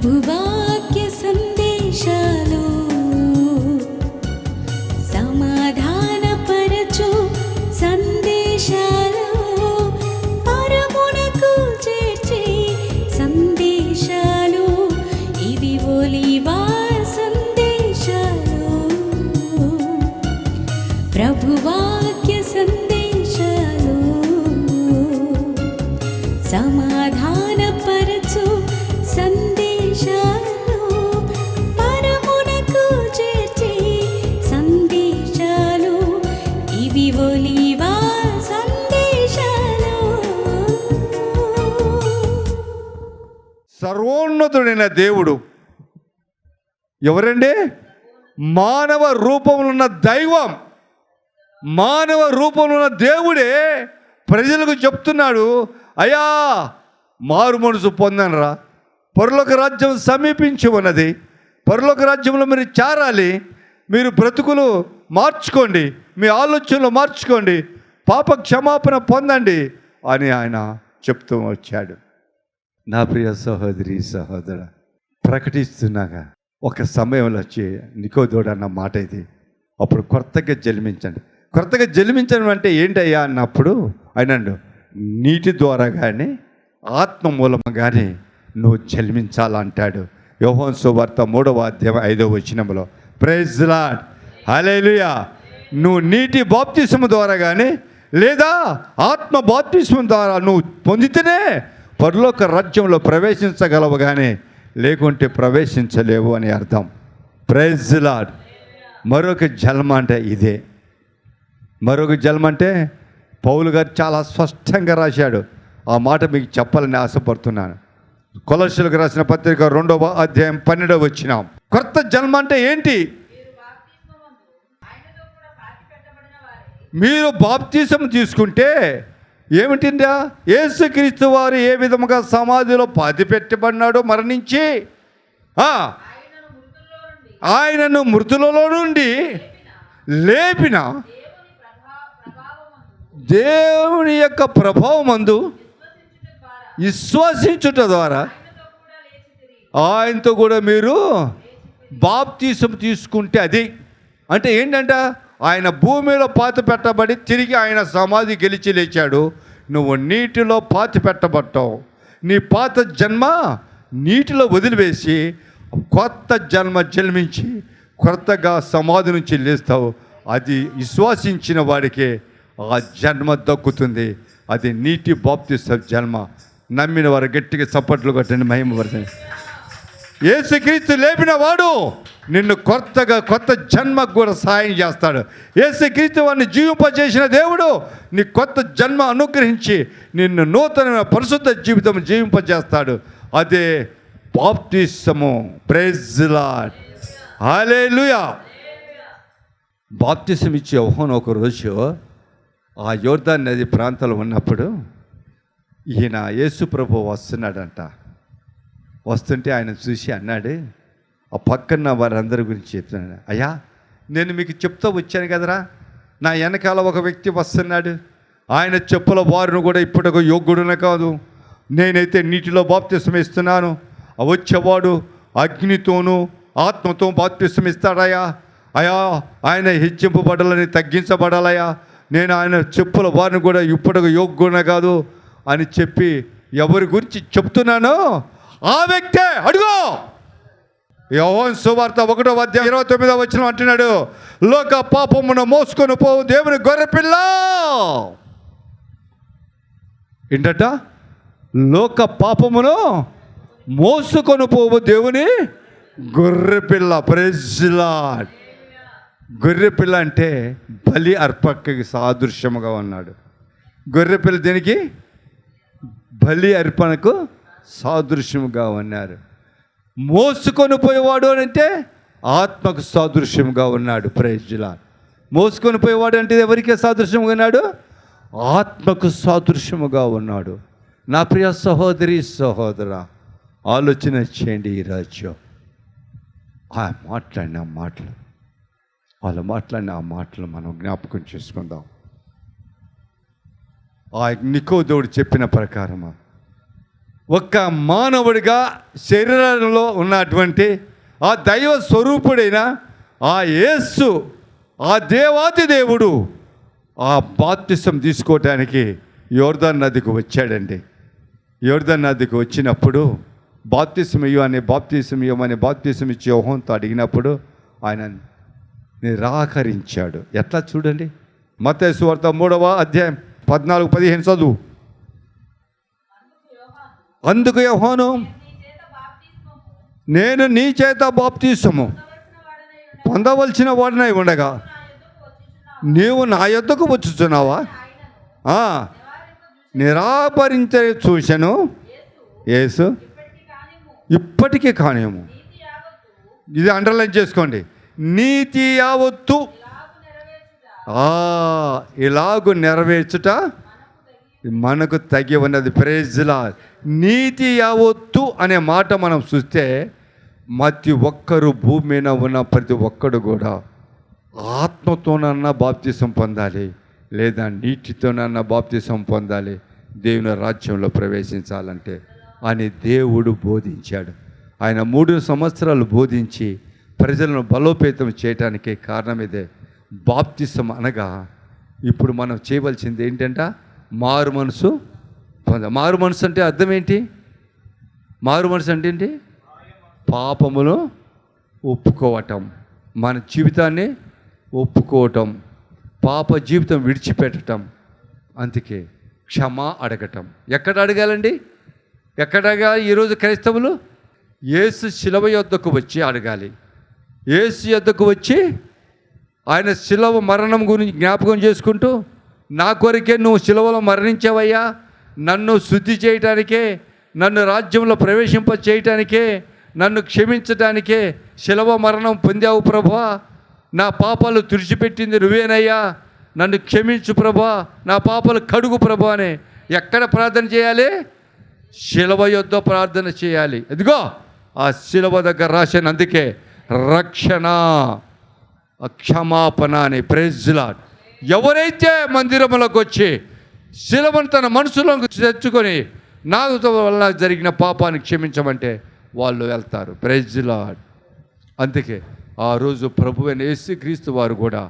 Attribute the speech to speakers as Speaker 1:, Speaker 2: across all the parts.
Speaker 1: ప్రభువాక్య సందేశాలు సమాధానపరచు సందేశాలు పరమునకు చేర్చే సందేశాలు ఇవి ఒలీవా సందేశాలు. ప్రభువాక్య సందేశాలు సమాధానపరచు సందేశాలు పరమునకు చేర్చే సందేశాలు ఇవి ఒలీవా సందేశాలు.
Speaker 2: సర్వోన్నతుడైన దేవుడు ఎవరండి? మానవ రూపంలో ఉన్న దైవం, మానవ రూపంలో ఉన్న దేవుడే ప్రజలకు చెప్తున్నాడు, అయ్యా మారు మనసు పొందనరా, పరలోక రాజ్యం సమీపించి ఉన్నది, పరలోక రాజ్యంలో మీరు చేరాలి, మీరు బ్రతుకులు మార్చుకోండి, మీ ఆలోచనలు మార్చుకోండి, పాప క్షమాపణ పొందండి అని ఆయన చెప్తూ వచ్చాడు. నా ప్రియ సహోదరి సహోదర, ప్రకటిస్తున్నాగా ఒక సమయంలో వచ్చి నికోదేవుడు అన్న మాట ఇది. అప్పుడు కొత్తగా జన్మించండి. కొత్తగా జన్మించడం అంటే ఏంటయ్యా అన్నప్పుడు ఆయన నీటి ద్వారా కానీ ఆత్మ మూలము కానీ నువ్వు జన్మించాలంటాడు. యోహాను సువార్త 3వ అధ్యాయం 5వ వచనంలో. ప్రైజ్ ది లార్డ్, హల్లెలూయా. నువ్వు నీటి బాప్తిస్మం ద్వారా కానీ లేదా ఆత్మ బాప్తిస్మం ద్వారా నువ్వు పొందితేనే పరలోక రాజ్యంలో ప్రవేశించగలవు, కానీ లేకుంటే ప్రవేశించలేవు అని అర్థం. Praise the lord. మరొక జన్మ అంటే ఇదే. మరొక జన్మ అంటే పౌలు గారు చాలా స్పష్టంగా రాశాడు. ఆ మాట మీకు చెప్పాలని ఆశపడుతున్నాను. కొలస్సీయులకు రాసిన పత్రిక 2వ అధ్యాయం 12వ వచనం. కొత్త జన్మ అంటే ఏంటి? మీరు బాప్తిసం తీసుకుంటే ఏమిటిందా? యేసుక్రీస్తు వారు ఏ విధముగా సమాధిలో పాతిపెట్టబడినాడో మరణించి ఆయనను మృతులలో నుండి లేపిన దేవుని యొక్క ప్రభావమందు విశ్వసించుట ద్వారా ఆయనతో కూడా మీరు బాప్తిసం తీసుకుంటే, అది అంటే ఏంటంట, ఆయన భూమిలో పాతి పెట్టబడి తిరిగి ఆయన సమాధి గెలిచి లేచాడు. నువ్వు నీటిలో పాతి పెట్టబడ్డావు. నీ పాత జన్మ నీటిలో వదిలివేసి కొత్త జన్మ జన్మించి కొత్తగా సమాధి నుంచి లేస్తావు. అది విశ్వాసించిన వాడికే ఆ జన్మ దక్కుతుంది. అది నీటి బాప్తిస్మ జన్మ. నమ్మిన వారు గట్టిగా చప్పట్లు కొట్టండి, మహిమపరచండి. యేసుక్రీస్తు లేపిన వాడు నిన్ను కొత్త జన్మకు కూడా సాయం చేస్తాడు. యేసుక్రీస్తు వారిని జీవింపజేసిన దేవుడు నీ కొత్త జన్మ అనుగ్రహించి నిన్ను నూతనమైన పరిశుద్ధ జీవితం జీవింపజేస్తాడు. అదే బాప్తిస్మము. ప్రైజ్ ది లార్డ్, హల్లెలూయా. బాప్తిస్మ ఇచ్చే యోహాను ఒకరోజు ఆ యోర్దాను నది ప్రాంతంలో ఉన్నప్పుడు ఈయన యేసు ప్రభు వస్తున్నాడంట. వస్తుంటే ఆయన చూసి అన్నాడు, ఆ పక్కన వారందరి గురించి చెప్తున్నాడు, అయ్యా నేను మీకు చెప్తూ వచ్చాను కదరా, నా వెనకాల ఒక వ్యక్తి వస్తున్నాడు, ఆయన చెప్పుల వారిని కూడా ఇప్పటికో యోగ్యుడునే కాదు, నేనైతే నీటిలో బాప్తిస్మ ఇస్తున్నాను, వచ్చేవాడు అగ్నితోనూ ఆత్మతో బాప్తిస్మ ఇస్తాడయ్యా, అయ్యా ఆయన హెచ్చింపబడాలని తగ్గించబడాలయ్యా, నేను ఆయన చెప్పుల వారిని కూడా ఇప్పటికో యోగ్యుడునే కాదు అని చెప్పి ఎవరి గురించి చెప్తున్నానో ఆ వ్యక్తే అడుగు. యోహాను సువార్త 1వ అధ్యాయం 29వ వచనం అంటున్నాడు, లోక పాపమును మోసుకొని పోవు దేవుని గొర్రెపిల్ల. ఏంటట? లోక పాపమును మోసుకొని పోవు దేవుని గొర్రెపిల్ల. Praise the lord. గొర్రెపిల్ల అంటే బలి అర్పణకి సాదృశ్యముగా ఉన్నాడు. గొర్రెపిల్ల దేనికి? బలి అర్పణకు సాదృశ్యముగా ఉన్నారు. మోసుకొని పోయేవాడు అంటే ఆత్మకు సాదృశ్యంగా ఉన్నాడు. Praise the lord. మోసుకొని పోయేవాడు అంటే ఎవరికి సాదృశ్యంగా ఉన్నాడు? ఆత్మకు సాదృశ్యముగా ఉన్నాడు. నా ప్రియ సహోదరి సహోదర, ఆలోచన చేయండి. ఈ రాజ్యం వాళ్ళు మాట్లాడిన ఆ మాటలు మనం జ్ఞాపకం చేసుకుందాం. ఆ నికోదేవుడు చెప్పిన ప్రకారమా ఒక్క మానవుడిగా శరీరంలో ఉన్నటువంటి ఆ దైవ స్వరూపుడైన ఆ యేసు, ఆ దేవాది దేవుడు ఆ బాప్తిసం తీసుకోవటానికి యోర్దాను నదికి వచ్చాడండి. యోర్దాను నదికి వచ్చినప్పుడు బాప్తిసం ఇవ్వమని బాప్తిసం ఇచ్చి యోహానుతో అడిగినప్పుడు ఆయన నిరాకరించాడు. ఎట్లా చూడండి, మత్తయి సువార్త 3వ అధ్యాయం 14-15 చదువు. అందుకు యోహాను, నేను నీ చేత బాప్తిసము పొందవలసిన వాడినై ఉండగా నీవు నా యొద్దకు వచ్చుచున్నావా? నిరాకరించే చూశాను యేసు, ఇప్పటికీ కానేమో. ఇది అండర్లైన్ చేసుకోండి. నీతి యావత్తు ఇలాగు నెరవేర్చుట మనకు తగి ఉన్నది. Praise lord. నీతి యావత్తు అనే మాట మనం చూస్తే ప్రతి ఒక్కరు భూమి మీద ఉన్న ప్రతి ఒక్కడు కూడా ఆత్మతోనన్నా బాప్తిసం పొందాలి, లేదా నీటితోనన్నా బాప్తిసం పొందాలి దేవుని రాజ్యంలో ప్రవేశించాలంటే అని దేవుడు బోధించాడు. ఆయన 3 సంవత్సరాలు బోధించి ప్రజలను బలోపేతం చేయటానికి కారణం ఇదే. బాప్తిసం అనగా ఇప్పుడు మనం చేయవలసింది ఏంటంటే మారు మనసు మారు మనసు అంటే అర్థం ఏంటి? మారు మనసు అంటే ఏంటి? పాపములు ఒప్పుకోవటం, మన జీవితాన్ని ఒప్పుకోవటం, పాప జీవితం విడిచిపెట్టడం. అందుకే క్షమ అడగటం. ఎక్కడ అడగాలండి? ఎక్కడ అడగాలి? ఈరోజు క్రైస్తవులు యేసు శిలువ యొద్దకు వచ్చి అడగాలి. యేసు యొద్దకు వచ్చి ఆయన శిలువ మరణం గురించి జ్ఞాపకం చేసుకుంటూ, నా కొరకే నువ్వు శిలువలో మరణించావయ్యా, నన్ను శుద్ధి చేయటానికే, నన్ను రాజ్యంలో ప్రవేశింప చేయటానికే, నన్ను క్షమించడానికే శిలువ మరణం పొందావు ప్రభువా, నా పాపాలు తుడిచిపెట్టింది నువ్వేనయ్యా, నన్ను క్షమించు ప్రభువా, నా పాపాలు కడుగు ప్రభువా అని ఎక్కడ ప్రార్థన చేయాలి? శిలువ యొద్ద ప్రార్థన చేయాలి. ఇదిగో ఆ శిలువ దగ్గర రాశాను. అందుకే రక్షణ, క్షమాపణ అని. Praise lord. ఎవరైతే మందిరములకు వచ్చి శిలువను తన మనసులోకి తెచ్చుకొని నాకు వల్ల జరిగిన పాపాన్ని క్షమించమంటే వాళ్ళు వెళ్తారు. Praise lord. అందుకే ఆ రోజు ప్రభువైన యేసుక్రీస్తు వారు కూడా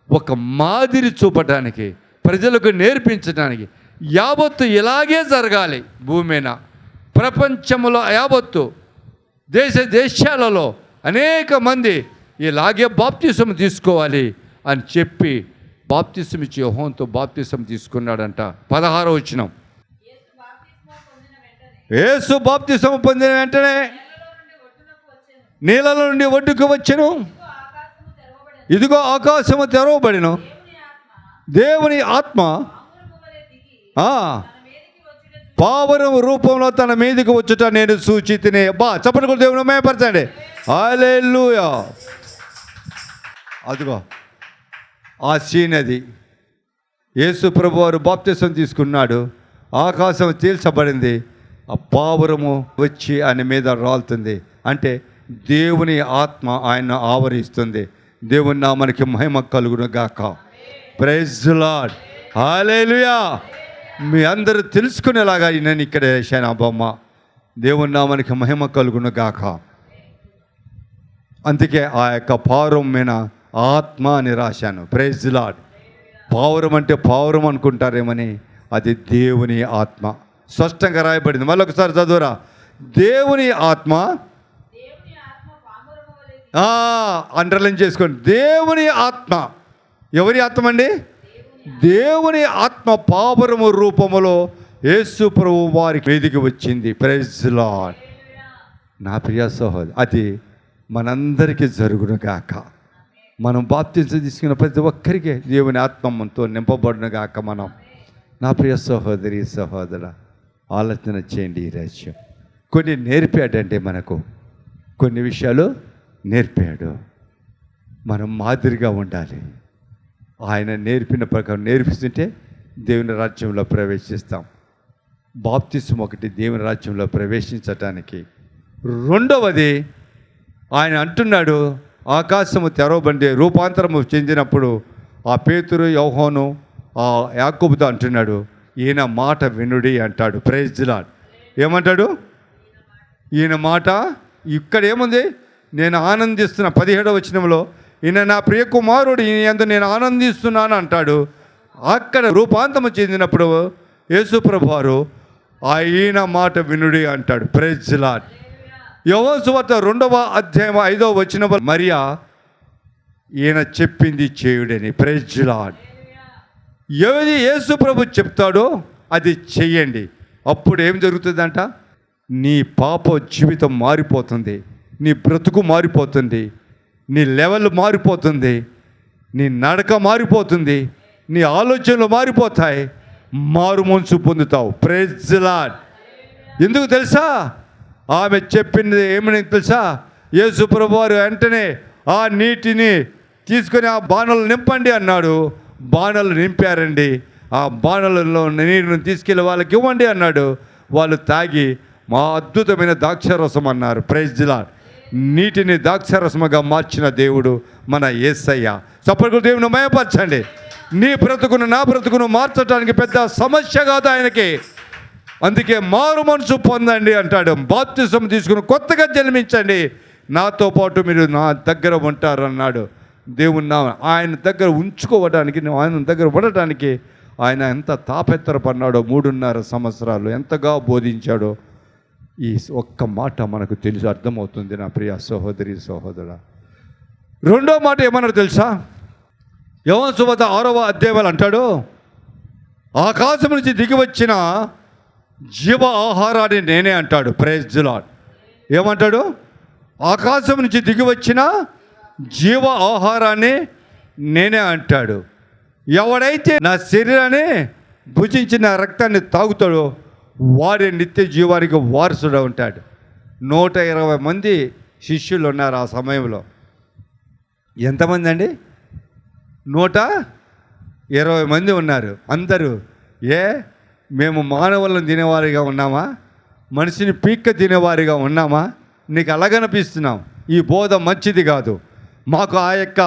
Speaker 2: ఒక మాదిరి చూపడానికి, ప్రజలకు నేర్పించడానికి, యావత్తు ఇలాగే జరగాలి భూమి మీద, ప్రపంచంలో యావత్తు దేశాలలో అనేక మంది ఇలాగే బాప్తిసం తీసుకోవాలి అని చెప్పి బాప్తిసం ఇచ్చి యోహానుతో బాప్తిసం తీసుకున్నాడంట. 16వ వచనం. యేసు బాప్తిసం పొందిన వెంటనే నీళ్ళలో నుండి ఒడ్డుకు వచ్చెను. ఇదిగో ఆకాశము తెరవబడెను. దేవుని ఆత్మ పావురము రూపంలో తన మీదకి వచ్చుట నేను సూచితిని. చప్పటి కూడా దేవుని మహిమపరచండి. హల్లెలూయా. అదిగో ఆ సీన్ అది. యేసు ప్రభు వారు బాప్తిసం తీసుకున్నాడు. ఆకాశం చీల్చబడింది. ఆ పావురము వచ్చి ఆయన మీద రాలుతుంది. అంటే దేవుని ఆత్మ ఆయన ఆవరిస్తుంది. దేవుని నామానికి మహిమ కలుగును గాక. Praise lord. హల్లెలూయా. మీ అందరూ తెలుసుకునేలాగా నేను ఇక్కడ వేశాను ఆ బొమ్మ. దేవుని నామానికి మహిమ కలుగును గాక. అందుకే ఆ యొక్క పావురం మీద ఆత్మ అని రాశాను. Praise lord. పావురం అంటే పావురం అనుకుంటారేమని, అది దేవుని ఆత్మ. స్పష్టంగా రాయబడింది. మళ్ళీ ఒకసారి చదువురా. దేవుని ఆత్మ, అండర్లైన్ చేసుకోండి. దేవుని ఆత్మ. ఎవరి ఆత్మ అండి? దేవుని ఆత్మ పావురము రూపములో యేసు ప్రభు వారి మీదికి వచ్చింది. Praise lord. నా ప్రియ సహోదరు, అది మనందరికీ జరుగును గాక. మనం బాప్తిసం తీసుకున్న ప్రతి ఒక్కరికి దేవుని ఆత్మతో నింపబడును గాక. మనం, నా ప్రియ సహోదరి సహోదర, ఆలోచన చేయండి. ఈ రాజ్యం కొన్ని నేర్పాడంటే, మనకు కొన్ని విషయాలు నేర్పాడు. మనం మాదిరిగా ఉండాలి. ఆయన నేర్పిన ప్రకారం నేర్పిస్తుంటే దేవుని రాజ్యంలో ప్రవేశిస్తాం. బాప్తిసం ఒకటి దేవుని రాజ్యంలో ప్రవేశించటానికి. రెండవది ఆయన అంటున్నాడు, ఆకాశము తెరవబడి రూపాంతరము చెందినప్పుడు ఆ పేతురు, యోహాను, ఆ యాకోబుతో అంటున్నాడు, ఈయన మాట వినుడి అంటాడు. Praise lord. ఏమంటాడు? ఈయన మాట ఇక్కడ ఏముంది? నేను ఆనందిస్తున్నా. 17వ వచనంలో ఈయన నా ప్రియ కుమారుడు, ఈయన యందు నేను ఆనందిస్తున్నాను అంటాడు. అక్కడ రూపాంతరం చెందినప్పుడు యేసుప్రభు వారు ఈయన మాట వినుడి అంటాడు. Praise the lord. యోహాను సువార్త 2వ అధ్యాయం 5వ వచనం, మరియా ఈయన చెప్పింది చేయుడని. Praise the lord. ఏది యేసుప్రభు చెప్తాడో అది చెయ్యండి. అప్పుడు ఏం జరుగుతుందంట? నీ పాప జీవితం మారిపోతుంది, నీ బ్రతుకు మారిపోతుంది, నీ లెవెల్ మారిపోతుంది, నీ నడక మారిపోతుంది, నీ ఆలోచనలు మారిపోతాయి, మారు మనసు పొందుతావు. Praise the lord. ఎందుకు తెలుసా? ఆమె చెప్పింది ఏమని తెలుసా? యేసుప్రభు వారు వెంటనే ఆ నీటిని తీసుకొని ఆ బాణలు నింపండి అన్నాడు. బాణలు నింపారండి. ఆ బాణలలో నీరుని తీసుకెళ్ళి వాళ్ళకి ఇవ్వండి అన్నాడు. వాళ్ళు తాగి మా అద్భుతమైన ద్రాక్షరసం అన్నారు. Praise the lord. నీటిని ద్రాక్షరసముగా మార్చిన దేవుడు మన యేసయ్య. చప్పట్లు దేవుని మయపరచండి. నీ బ్రతుకును నా బ్రతుకును మార్చడానికి పెద్ద సమస్య కాదు ఆయనకి. అందుకే మారు మనసు పొందండి అంటాడు. బాప్తిసం తీసుకుని కొత్తగా జన్మించండి, నాతో పాటు మీరు నా దగ్గర ఉంటారు అన్నాడు. దేవుని ఆయన దగ్గర ఉంచుకోవడానికి, ఆయన దగ్గర ఉండటానికి ఆయన ఎంత తాపెత్తరపడినాడో 3.5 సంవత్సరాలు ఎంతగా బోధించాడో ఈ ఒక్క మాట మనకు తెలిసి అర్థమవుతుంది నా ప్రియ సహోదరి సహోదరుడా. రెండో మాట ఏమన్నాడు తెలుసా? యోహాను సువార్త 6వ అధ్యాయం అంటాడు, ఆకాశం నుంచి దిగి వచ్చిన జీవ ఆహారాన్ని నేనే అంటాడు. Praise the lord. ఏమంటాడు? ఆకాశం నుంచి దిగి వచ్చిన జీవ ఆహారాన్ని నేనే అంటాడు. ఎవడైతే నా శరీరాన్ని భుజించి నా రక్తాన్ని తాగుతాడో వాడే నిత్య జీవానికి వారసుడు ఉంటాడు. 120 మంది శిష్యులు ఉన్నారు ఆ సమయంలో. ఎంతమంది అండి? 120 మంది ఉన్నారు. అందరూ మేము మానవులను తినేవారిగా ఉన్నామా? మనిషిని పీక్క తినేవారిగా ఉన్నామా? నీకు అలాగనిపిస్తున్నాం. ఈ బోధ మంచిది కాదు, మాకు ఆ యొక్క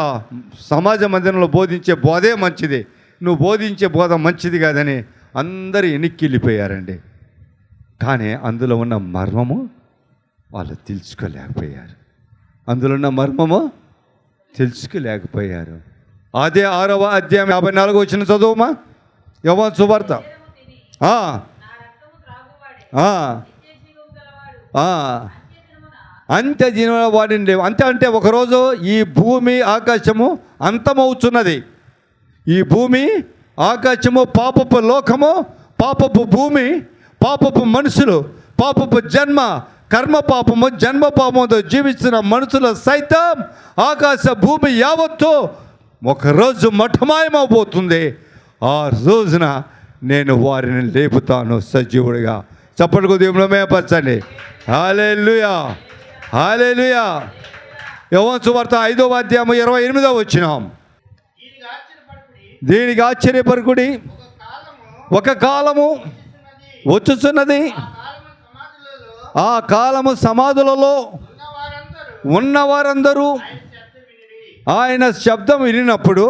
Speaker 2: సమాజ మందిరంలో బోధించే బోధే మంచిది, నువ్వు బోధించే బోధ మంచిది కాదని అందరూ ఎనిక్కిళ్ళిపోయారండి. కానీ అందులో ఉన్న మర్మము వాళ్ళు తెలుసుకోలేకపోయారు. అందులో ఉన్న మర్మము తెలుసుకోలేకపోయారు. అదే 6వ అధ్యాయం 54 వచ్చిన చదువుమా. యోహాను సువార్త. అంత్య జీవన వాడిని అంతే. అంటే ఒకరోజు ఈ భూమి ఆకాశము అంతమవుతున్నది. ఈ భూమి ఆకాశము, పాపపు లోకము, పాపపు భూమి, పాపపు మనుషులు, పాపపు జన్మ, కర్మ పాపము, జన్మ పాపముతో జీవిస్తున్న మనుషుల సైతం ఆకాశ భూమి యావత్తు ఒకరోజు మఠమాయమైపోతుంది. ఆ రోజున నేను వారిని లేపుతాను సజీవుడిగా. చప్పటి దేవుని మేపరచండి. హల్లెలూయా, హల్లెలూయా. యోహాను సువార్త 5వ అధ్యాయం 28వ వచనం. దీనికి ఆశ్చర్యపరకుడి, ఒక కాలము వచ్చుచున్నది, ఆ కాలము సమాధులలో ఉన్నవారందరూ ఆయన శబ్దం వినినప్పుడు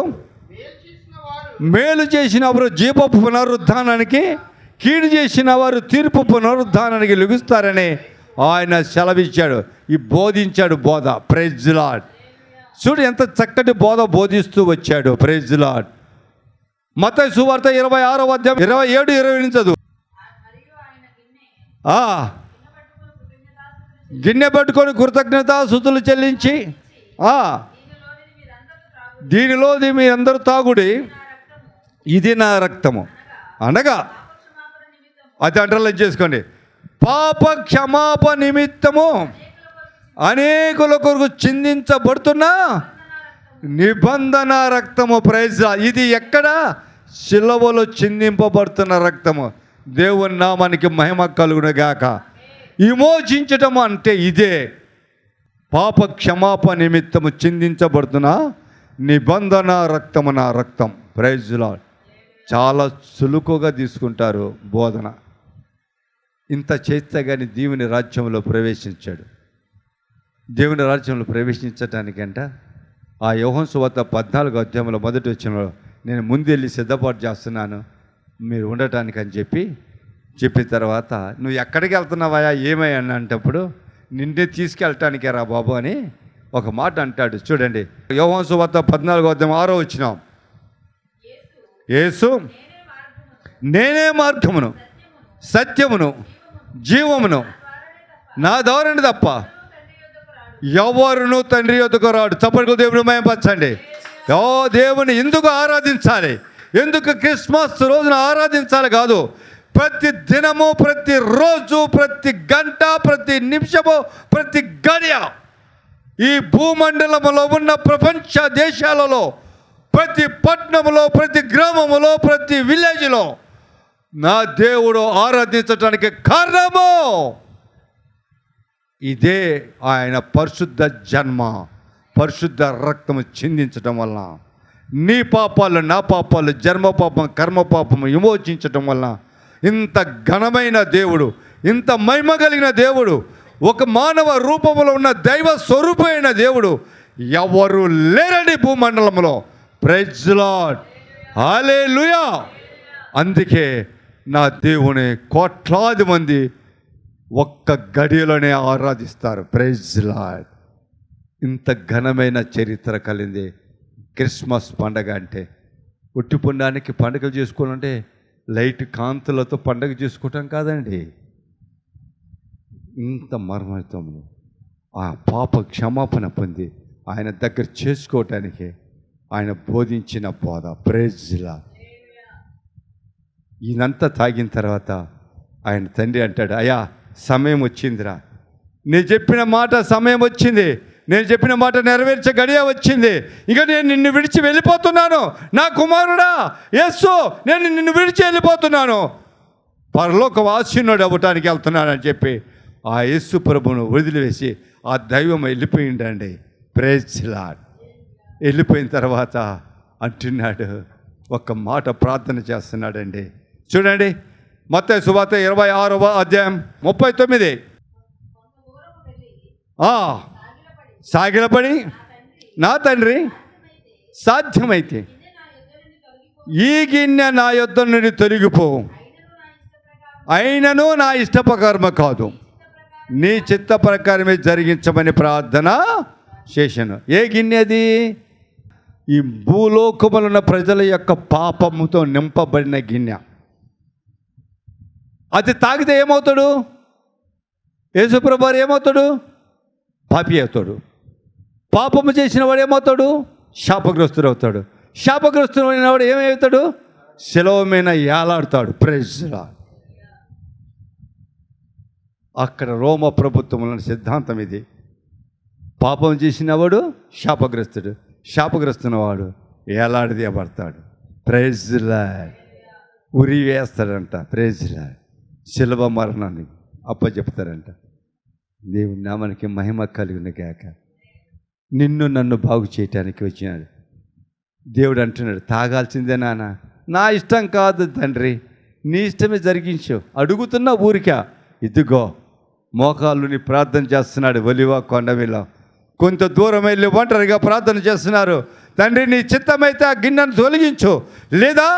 Speaker 2: మేలు చేసిన వారు జీవ పునరుద్ధానానికి, కీడు చేసిన వారు తీర్పు పునరుద్ధానానికి లెగుస్తారని ఆయన సెలవిచ్చాడు. ఈ బోధించాడు బోధ. Praise the lord. చూడు ఎంత చక్కటి బోధ బోధిస్తూ వచ్చాడు. Praise the lord. మత్తయి సువార్త 26వ అధ్యాయం 27, 28 చదువు. గిన్నె పట్టుకొని కృతజ్ఞతాస్తుతులు చెల్లించి, దీనిలోది మీ అందరూ తాగుడి, ఇది నా రక్తము అనగా, అది అండర్లైన్ చేసుకోండి, పాప క్షమాపణ నిమిత్తము అనేకుల కొరకు చిందించబడుతున్న నిబంధన రక్తము. ప్రైజ్. ఇది ఎక్కడ? శిలువలో చిందింపబడుతున్న రక్తము. దేవుని నామానికి మహిమ కలుగునుగాక. విమోచించటం అంటే ఇదే. పాప క్షమాపణ నిమిత్తము చిందించబడుతున్న నిబంధన రక్తము నా రక్తం. Praise lord. చాలా సులుకుగా తీసుకుంటారు బోధన. ఇంత చేస్తే కానీ దేవుని రాజ్యంలో ప్రవేశించాడు. దేవుని రాజ్యంలో ప్రవేశించటానికంట ఆ యోహాను సువార్త 14వ అధ్యాయంలో మొదటి వచనంలో నేను ముందు వెళ్ళి సిద్ధపాటు చేస్తున్నాను మీరు ఉండటానికి అని చెప్పి చెప్పిన తర్వాత నువ్వు ఎక్కడికి వెళ్తున్నావా ఏమై అన్నప్పుడు నిన్నే తీసుకెళ్ళటానికే రా బాబు అని ఒక మాట అంటాడు. చూడండి, యోహాను సువార్త 14:6 యేసు నేనే మార్గమును సత్యమును జీవమును, నా ద్వారానే తప్ప ఎవరును తండ్రి యొద్దకు రాడు. చప్పట్లు దేవుని మహిమపరచండి. దేవుని ఎందుకు ఆరాధించాలి? ఎందుకు క్రిస్మస్ రోజున ఆరాధించాలి కాదు, ప్రతి దినము, ప్రతి రోజు, ప్రతి గంట, ప్రతి నిమిషము, ప్రతి గడియ ఈ భూమండలములో ఉన్న ప్రపంచ దేశాలలో ప్రతి పట్టణములో, ప్రతి గ్రామములో, ప్రతి విలేజ్లో నా దేవుడు ఆరాధించడానికి కారణము ఇదే. ఆయన పరిశుద్ధ జన్మ, పరిశుద్ధ రక్తము చిందించటం వలన నీ పాపాలు, నా పాపాలు, జన్మ పాపం, కర్మ పాపము విమోచించటం వలన ఇంత ఘనమైన దేవుడు, ఇంత మహిమ కలిగిన దేవుడు, ఒక మానవ రూపంలో ఉన్న దైవ స్వరూపమైన దేవుడు ఎవరు లేరని భూమండలంలో. Praise lord, hallelujah. అందుకే నా దేవుని కోట్లాది మంది ఒక్క గడియలోనే ఆరాధిస్తారు. Praise lord. ఇంత ఘనమైన చరిత్ర కలిగింది క్రిస్మస్ పండగ అంటే. ఉట్టిపుండానికి పండుగలు చేసుకోవాలంటే లైట్ కాంతులతో పండగ చేసుకోవటం కాదండి. ఇంత మర్మయుతము ఆ పాప క్షమాపణ పొంది ఆయన దగ్గర చేసుకోవటానికి ఆయన బోధించిన బోధ. Praise lord. ఈయనంతా తాగిన తర్వాత ఆయన తండ్రి అంటాడు, అయ్యా సమయం వచ్చిందిరా, నేను చెప్పిన మాట సమయం వచ్చింది, నేను చెప్పిన మాట నెరవేర్చే గడియ వచ్చింది, ఇక నేను నిన్ను విడిచి వెళ్ళిపోతున్నాను. నా కుమారుడా యేసు, నేను నిన్ను విడిచి వెళ్ళిపోతున్నాను, పరలోక వాసినుడు అవ్వటానికి వెళ్తున్నానని చెప్పి ఆ యేసు ప్రభువును వదిలివేసి ఆ దైవం వెళ్ళిపోయిండండి. Praise lord. వెళ్ళిపోయిన తర్వాత అంటున్నాడు, ఒక్క మాట ప్రార్థన చేస్తున్నాడండి. చూడండి, మత్తయి సువార్త 26:39. సాగిలపడి నా తండ్రి సాధ్యమైతే ఈ గిన్నె నా యొద్ద నుండి తొలగిపో, అయినను నా ఇష్టప్రకారము కాదు, నీ చిత్త ప్రకారమే జరిగించమని ప్రార్థన చేశాను. ఏ గిన్నె అది? ఈ భూలోకములో ఉన్న ప్రజల యొక్క పాపముతో నింపబడిన గిన్నె. అది తాగితే ఏమవుతాడు? యేసుప్రభు ఏమవుతాడు? పాపి అవుతాడు. పాపము చేసిన వాడు ఏమవుతాడు? శాపగ్రస్తుడు అవుతాడు. శాపగ్రస్తుడు అయిన వాడు ఏమవుతాడు? శిలువ మీద ఏలాడుతాడు. Praise lord. అక్కడ రోమ ప్రభుత్వంలో సిద్ధాంతం ఇది. పాపం చేసిన వాడు శాపగ్రస్తుడు, శాపగ్రస్తున్న వాడు ఏలాడదీయబడతాడు. Praise Lord. ఉరి వేస్తాడంట. Praise Lord. శిలువ మరణాన్ని అప్పచెప్తారంట. దేవుని నామానికి మహిమ కలుగును గాక. నిన్ను నన్ను బాగు చేయటానికి వచ్చినాడు దేవుడు. అంటున్నాడు, తాగాల్సిందే నాన్న, నా ఇష్టం కాదు తండ్రి, నీ ఇష్టమే జరిగించు. అడుగుతున్న ఊరికా? ఇదిగో మోకాళ్ళుని ప్రార్థన చేస్తున్నాడు ఒలివ కొండ మీద. కొంత దూరం వెళ్ళి ఒంటరిగా ప్రార్థన చేస్తున్నారు. తండ్రి, నీ చిత్తమైతే ఆ గిన్నెను తొలగించు, లేదా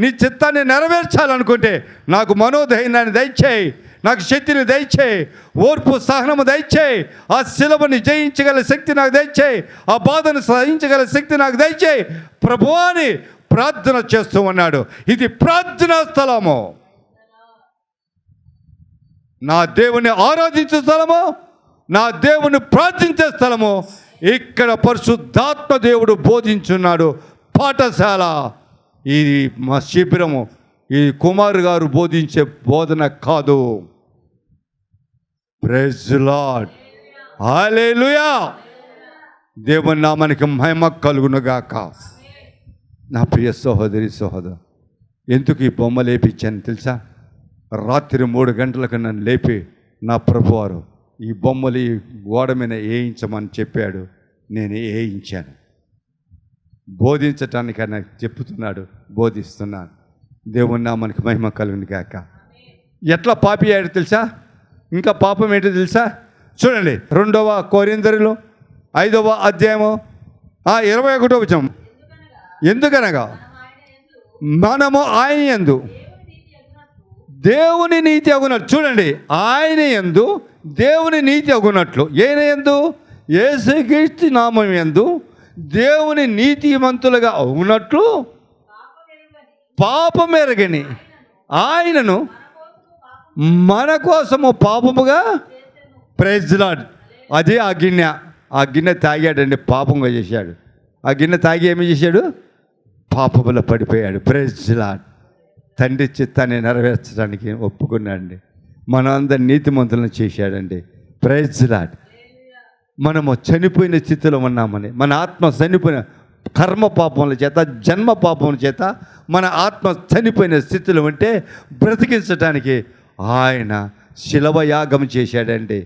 Speaker 2: నీ చిత్తాన్ని నెరవేర్చాలనుకుంటే నాకు మనోధైర్యాన్ని దయచేయి, నాకు శక్తిని దయచేయి, ఓర్పు సహనము దయచేయి, ఆ శిలువని జయించగల శక్తి నాకు దయచేయి, ఆ బాధను సహించగల శక్తి నాకు దయచేయి ప్రభువా అని ప్రార్థన చేస్తూ ఉన్నాడు. ఇది ప్రార్థనా స్థలము, నా దేవుని ఆరాధించే స్థలము, నా దేవుని ప్రార్థించే స్థలము. ఇక్కడ పరిశుద్ధాత్మ దేవుడు బోధించున్నాడు. పాఠశాల ఇది, మా శిబిరము, ఈ కుమార్ గారు బోధించే బోధన కాదు. ప్రైజ్ లార్డ్, హల్లెలూయా. దేవుని నామానికి మహిమ కలుగును గాక. నా ప్రియ సహోదరి సహోదరు, ఎందుకు ఈ బొమ్మ లేపించాను తెలుసా? రాత్రి 3 గంటలకు నన్ను లేపి నా ప్రభువారు ఈ బొమ్మలు ఈ గోడ మీద వేయించమని చెప్పాడు. నేను వేయించాను. బోధించటానికి ఆయన చెప్తున్నాడు, బోధిస్తున్నాను. దేవుని నామానికి మహిమ కలుగును గాక. ఎట్లా పాపి అయ్యాడు తెలుసా? ఇంకా పాపం ఏంటో తెలుసా? చూడండి, 2వ కొరింథీయులు 5వ అధ్యాయము 21వ వచనం. ఎందుకనగా మనము ఆయన యందు దేవుని నీతి అగునట్లు. చూడండి, ఆయన యందు దేవుని నీతి అగునట్లు. ఈయన యందు, యేసుక్రీస్తు నామం యందు దేవుని నీతిమంతులుగా అవునట్లు పాపమెరగని ఆయనను మన కోసము పాపముగా, ప్రైజ్ లార్డ్. అదే ఆ గిన్నె తాగాడండి, పాపంగా చేశాడు. ఆ గిన్నె తాగి ఏమి చేశాడు? పాపములో పడిపోయాడు. Praise lord. తండ్రి చిత్తాన్ని నెరవేర్చడానికి ఒప్పుకున్నాడండి. మన అందరి నీతిమంతులను చేశాడండి. Praise lord. మనము చనిపోయిన స్థితిలో ఉన్నామని, మన ఆత్మ చనిపోయిన కర్మ పాపముల చేత, జన్మ పాపముల చేత మన ఆత్మ చనిపోయిన స్థితిలో ఉంటే బ్రతికించడానికి ఆయన శిలవ యాగం చేశాడండి.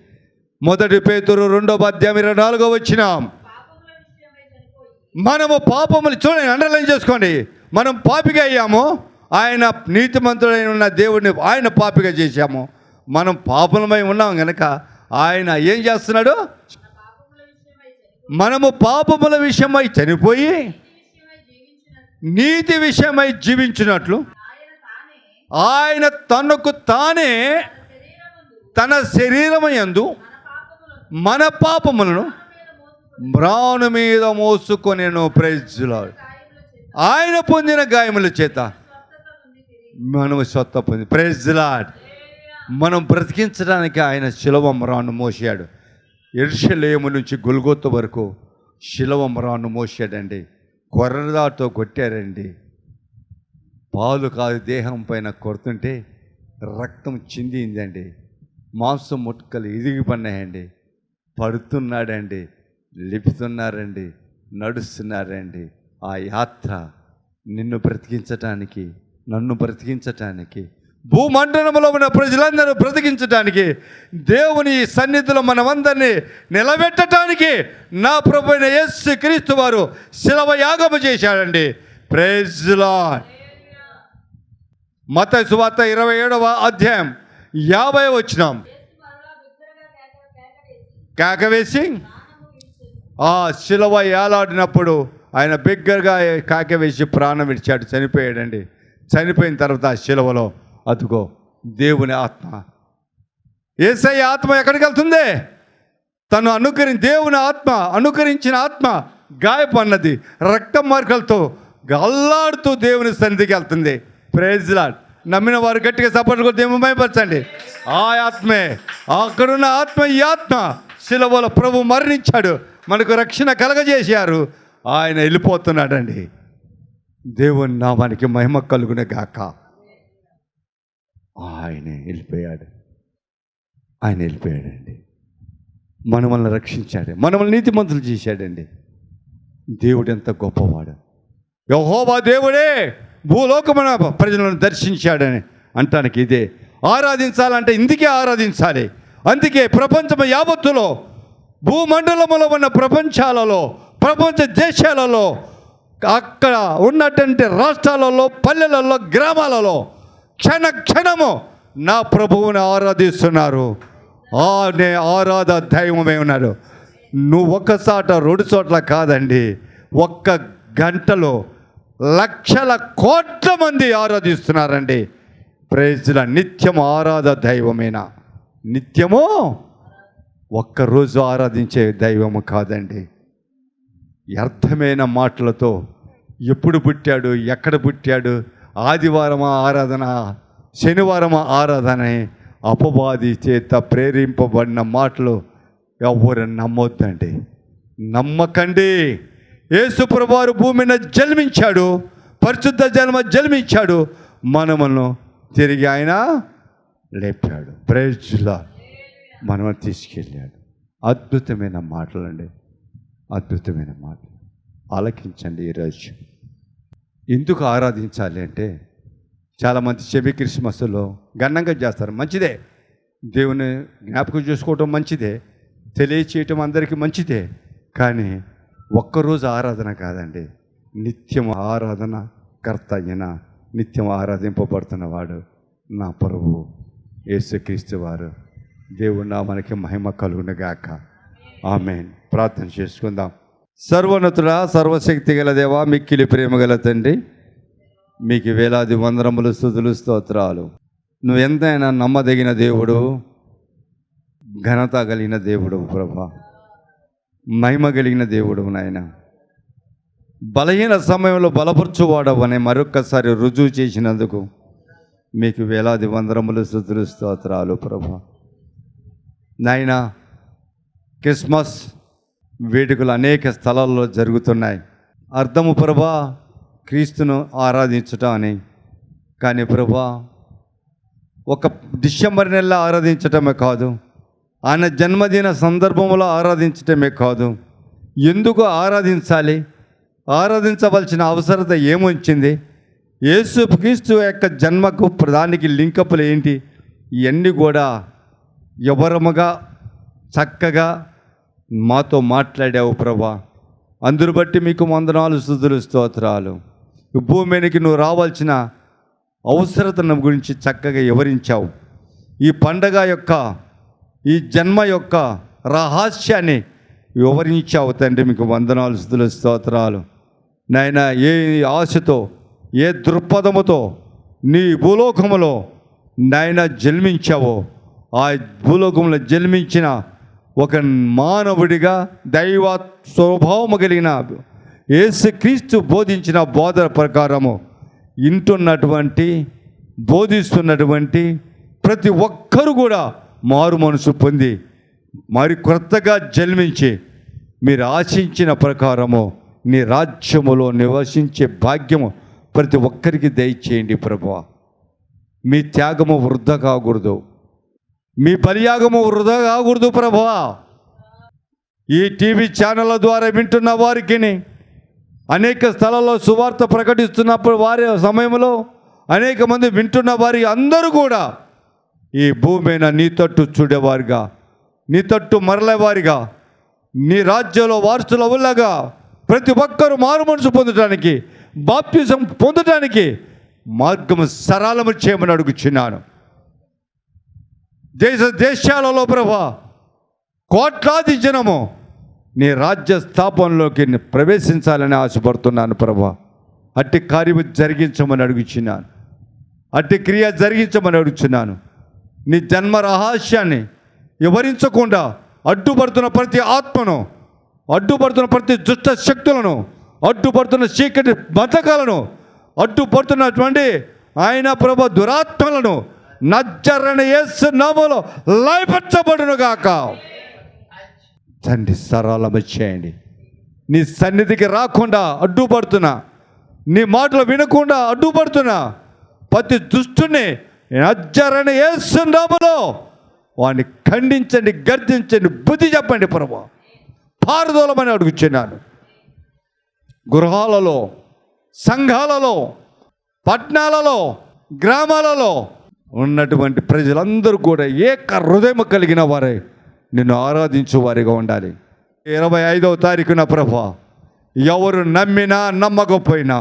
Speaker 2: 1 పేతురు 2:24 మనము పాపములు, చూడండి, అండర్లైన్ చేసుకోండి. మనం పాపిగా అయ్యాము, ఆయన నీతిమంతుడైన ఉన్న దేవుడిని ఆయన పాపిగా చేశాము. మనం పాపలమై ఉన్నాం కనుక ఆయన ఏం చేస్తున్నాడు? మనము పాపముల విషయమై చనిపోయి నీతి విషయమై జీవించినట్లు ఆయన తనకు తానే తన శరీరమయందు మన పాపములను మ్రాను మీద మోసుకొనెను. Praise lord. ఆయన పొందిన గాయముల చేత మనము స్వస్థ పొంది. Praise lord. మనం బ్రతికించడానికి ఆయన శిలువ మ్రాను మోసాడు. యెరూషలేము నుంచి గొల్గొతా వరకు శిలువ మ్రాను మోసాడండి. కొర్రదాతో కొట్టారండి. పాలు కాదు దేహం పైన కొడుతుంటే రక్తం చిందిందండి. మాంసం ముట్టుకలు ఇరిగిపడినాయండి. పడుతున్నాడండి, లిపుతున్నారండి, నడుస్తున్నారండి. ఆ యాత్ర నిన్ను బ్రతికించటానికి, నన్ను బ్రతికించటానికి, భూమండలంలో ఉన్న ప్రజలందరూ బ్రతికించటానికి, దేవుని సన్నిధిలో మనమందరినీ నిలబెట్టడానికి నా ప్రభువైన యేసుక్రీస్తు వారు శిలువ యాగము చేశాడండి. Praise lord. మత్తయి సువార్త 27:50 కేకవేసి ఆ శిలువ ఏలాడినప్పుడు ఆయన బిగ్గరగా కేకవేసి ప్రాణం విడిచాడు, చనిపోయాడండి. చనిపోయిన తర్వాత ఆ శిలువలో అదుగో దేవుని ఆత్మ, యేసయ్య ఆత్మ ఎక్కడికి వెళ్తుంది? తను దేవుని ఆత్మ అనుకరించిన ఆత్మ గాయపన్నది రక్తం మార్కలతో గల్లాడుతూ దేవుని సన్నిధికి వెళ్తుంది. Praise lord. నమ్మిన వారు గట్టిగా సపోర్ట్ కూడా దేవుని మహిమపరచండి. ఆ ఆత్మే, అక్కడున్న ఆత్మ, ఈ ఆత్మ శిలువలో ప్రభు మరణించాడు, మనకు రక్షణ కలగజేశారు. ఆయన వెళ్ళిపోతున్నాడండి. దేవుని నామానికి మహిమ కలుగునే గాక. ఆయన వెళ్ళిపోయాడండి. మనల్ని రక్షించాడు, మనల్ని నీతిమంతులు చేశాడండి. దేవుడు ఎంత గొప్పవాడు. యెహోవా దేవుడే భూలోకమున ప్రజలను దర్శించాడని అంటానికి ఇదే. ఆరాధించాలంటే ఇందుకే ఆరాధించాలి. అందుకే ప్రపంచం యావత్తులో, భూమండలములో ఉన్న ప్రపంచాలలో, ప్రపంచ దేశాలలో, అక్కడ ఉన్నటువంటి రాష్ట్రాలలో, పల్లెలలో, గ్రామాలలో క్షణము నా ప్రభువుని ఆరాధిస్తున్నారు. ఆరాధ దైవమే ఉన్నాడు. నువ్వు ఒక్కసాట 2 చోట్ల కాదండి, ఒక్క గంటలో లక్షల కోట్ల మంది ఆరాధిస్తున్నారండి. ప్రైజ్ల నిత్యం ఆరాధ దైవమేనా? నిత్యము ఒక్కరోజు ఆరాధించే దైవము కాదండి. వ్యర్థమైన మాటలతో ఎప్పుడు పుట్టాడు, ఎక్కడ పుట్టాడు, ఆదివారమా ఆరాధన, శనివారమా ఆరాధన, అపవాది చేత ప్రేరింపబడిన మాటలు ఎవరు నమ్మొద్దండి, నమ్మకండి. యేసు ప్రభువారు భూమి మీద జన్మించాడు, పరిశుద్ధ జన్మ జన్మించాడు, మనమును తిరిగి ఆయన లేపాడు. Praise lord. మనము తీసుకెళ్ళాడు. అద్భుతమైన మాటలండి, అద్భుతమైన మాటలు. ఆలకించండి. ఈరోజు ఎందుకు ఆరాధించాలి అంటే, చాలామంది చెబి క్రిస్మస్లో ఘనంగా చేస్తారు, మంచిదే. దేవుని జ్ఞాపకం చేసుకోవటం మంచిదే, తెలియచేయటం అందరికీ మంచిదే. కానీ ఒక్కరోజు ఆరాధన కాదండి, నిత్యం ఆరాధన కర్త అయిన, నిత్యం ఆరాధింపబడుతున్నవాడు నా ప్రభువు యేసుక్రీస్తు వారు. దేవుడు నామానికి మహిమ కలుగునుగాక. ఆమేన్. ప్రార్థన చేసుకుందాం. సర్వోన్నతుడా, సర్వశక్తి గల దేవా, మిక్కిలి ప్రేమ గల తండ్రి, మీకు వేలాది వందనములు, స్తుతులు, స్తోత్రాలు. నువ్వు ఎంతైనా నమ్మదగిన దేవుడు, ఘనత కలిగిన దేవుడు ప్రభా, మహిమ కలిగిన దేవుడు నాయన. బలహీన సమయంలో బలపరచువాడవని మరొక్కసారి రుజువు చేసినందుకు మీకు వేలాది వందనములు, స్తుతులు, స్తోత్రాలు ప్రభా. నాయన, క్రిస్మస్ వేడుకలు అనేక స్థలాల్లో జరుగుతున్నాయి. అర్థము ప్రభా క్రీస్తును ఆరాధించటం అని. కానీ ప్రభా ఒక డిసెంబర్ నెలలో ఆరాధించటమే కాదు, ఆయన జన్మదిన సందర్భంలో ఆరాధించటమే కాదు, ఎందుకు ఆరాధించాలి, ఆరాధించవలసిన అవసరత ఏమొచ్చింది, యేసు క్రీస్తు యొక్క జన్మకు ప్రధానికి లింకప్పులు ఏంటి, ఇవన్నీ కూడా వివరముగా చక్కగా మాతో మాట్లాడావు ప్రభా. అందును బట్టి మీకు వందనాలు, స్తుతులు, స్తోత్రాలు. భూమి మీదకి నువ్వు రావాల్సిన అవసరతను గురించి చక్కగా వివరించావు. ఈ పండగ యొక్క, ఈ జన్మ యొక్క రహస్యాన్ని వివరించావు తండ్రి. మీకు వందనాలు, స్తుతులు, స్తోత్రాలు. నాయన, ఏ ఆశతో, ఏ దృక్పథముతో నీ భూలోకములో నాయన జన్మించావో, ఆ భూలోకంలో జన్మించిన ఒక మానవుడిగా దైవ స్వభావము కలిగిన యేసుక్రీస్తు బోధించిన బోధన ప్రకారము వింటున్నటువంటి, బోధిస్తున్నటువంటి ప్రతి ఒక్కరు కూడా మారు మనసు పొంది మరి కొత్తగా జన్మించి మీరు ఆశించిన ప్రకారము నీ రాజ్యములో నివసించే భాగ్యము ప్రతి ఒక్కరికి దయచేయండి ప్రభువా. మీ త్యాగము వృధా కాకూడదు, మీ బలియాగము వృధా కాకూడదు ప్రభువా. ఈ టీవీ ఛానళ్ళ ద్వారా వింటున్న వారికి, అనేక స్థలాల్లో సువార్త ప్రకటిస్తున్నప్పుడు వారి సమయంలో అనేక మంది వింటున్న వారి అందరూ కూడా ఈ భూమి మీద నీ తట్టు చూడేవారుగా, నీ తట్టు మరలేవారిగా, నీ రాజ్యంలో వారసుల వల్లగా ప్రతి ఒక్కరూ మారు మనసు పొందడానికి, బాప్తిజం పొందడానికి మార్గము సరళము చేయమని అడుగుచున్నాను. దేశాలలో ప్రభా కోట్లాది జనము నీ రాజ్య స్థాపనలోకి ప్రవేశించాలని ఆశపడుతున్నాను ప్రభా. అట్టి కార్యము జరిగించమని అడుగుచున్నాను, అట్టి క్రియ జరిగించమని అడుగుచున్నాను. నీ జన్మ రహస్యాన్ని వివరించకుండా అడ్డుపడుతున్న ప్రతి ఆత్మను, అడ్డుపడుతున్న ప్రతి దుష్ట శక్తులను, అడ్డుపడుతున్న చీకటి బతకాలను, అడ్డుపడుతున్నటువంటి ఆయన ప్రభు దురాత్మలను నజరేయుడైన యేసు నామములో లయపరచబడును గాక. తండ్రి సరళము చేయండి. నీ సన్నిధికి రాకుండా అడ్డుపడుతున్నా, నీ మాటలు వినకుండా అడ్డుపడుతున్నా ప్రతి దుష్టుని నజరేయుడైన యేసు నామములో వాడిని ఖండించండి, గర్దించండి, బుద్ధి చెప్పండి ప్రభు. పారదోలమని అడుగుచున్నాను. గృహాలలో, సంఘాలలో, పట్టణాలలో, గ్రామాలలో ఉన్నటువంటి ప్రజలందరూ కూడా ఏక హృదయం కలిగిన వారే నిన్ను ఆరాధించు వారిగా ఉండాలి. 25వ తారీఖున ప్రభా, ఎవరు నమ్మినా నమ్మకపోయినా,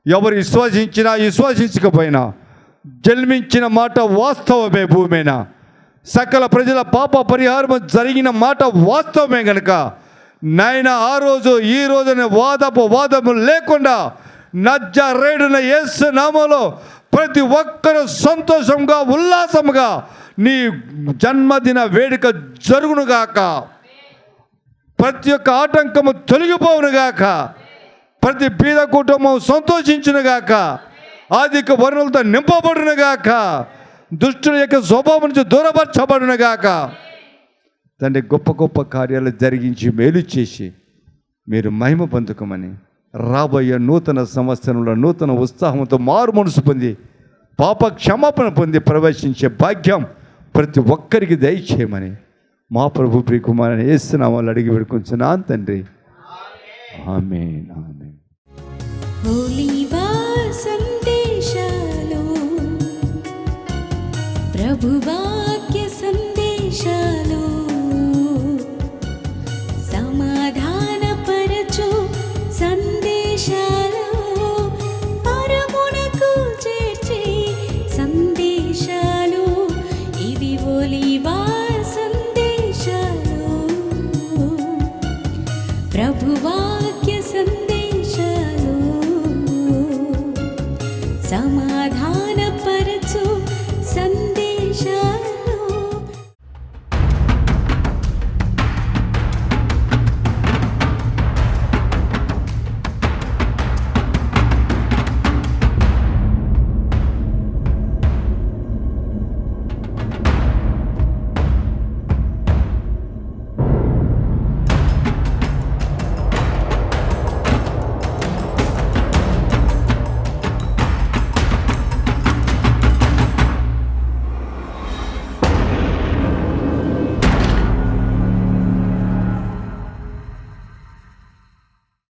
Speaker 2: ఎవరు విశ్వసించినా విశ్వసించకపోయినా, జన్మించిన మాట వాస్తవమే. భూమిన సకల ప్రజల పాప పరిహారం జరిగిన మాట వాస్తవమే కనుక నాయన, ఆ రోజు ఈ రోజున వాదము లేకుండా నజరేయుడైన యేసు నామములో ప్రతి ఒక్కరూ సంతోషంగా, ఉల్లాసంగా నీ జన్మదిన వేడుక జరుగునుగాక. ప్రతి ఒక్క ఆటంకము తొలగిపోవునుగాక. ప్రతి బీద కుటుంబం సంతోషించునుగాక. ఆర్థిక వనరులతో నింపబడునుగాక. దుష్టుల యొక్క స్వభావం నుంచి దూరపరచబడునుగాక. తండ్రి, గొప్ప గొప్ప కార్యాలు జరిగించి మేలు చేసి మీరు మహిమ పొందుకోమని, రాబోయే నూతన సంవత్సరంలో నూతన ఉత్సాహంతో మారు మనసు పొంది పాప క్షమాపణ పొంది ప్రవేశించే భాగ్యం ప్రతి ఒక్కరికి దయచేయమని మా ప్రభు ప్రియకుమారుని యేసు నామములో అడిగి వేడుకొంచున్నాను తండ్రి. ఆమేన్, ఆమేన్.
Speaker 1: ఒలీవ సందేశాలు ప్రభువా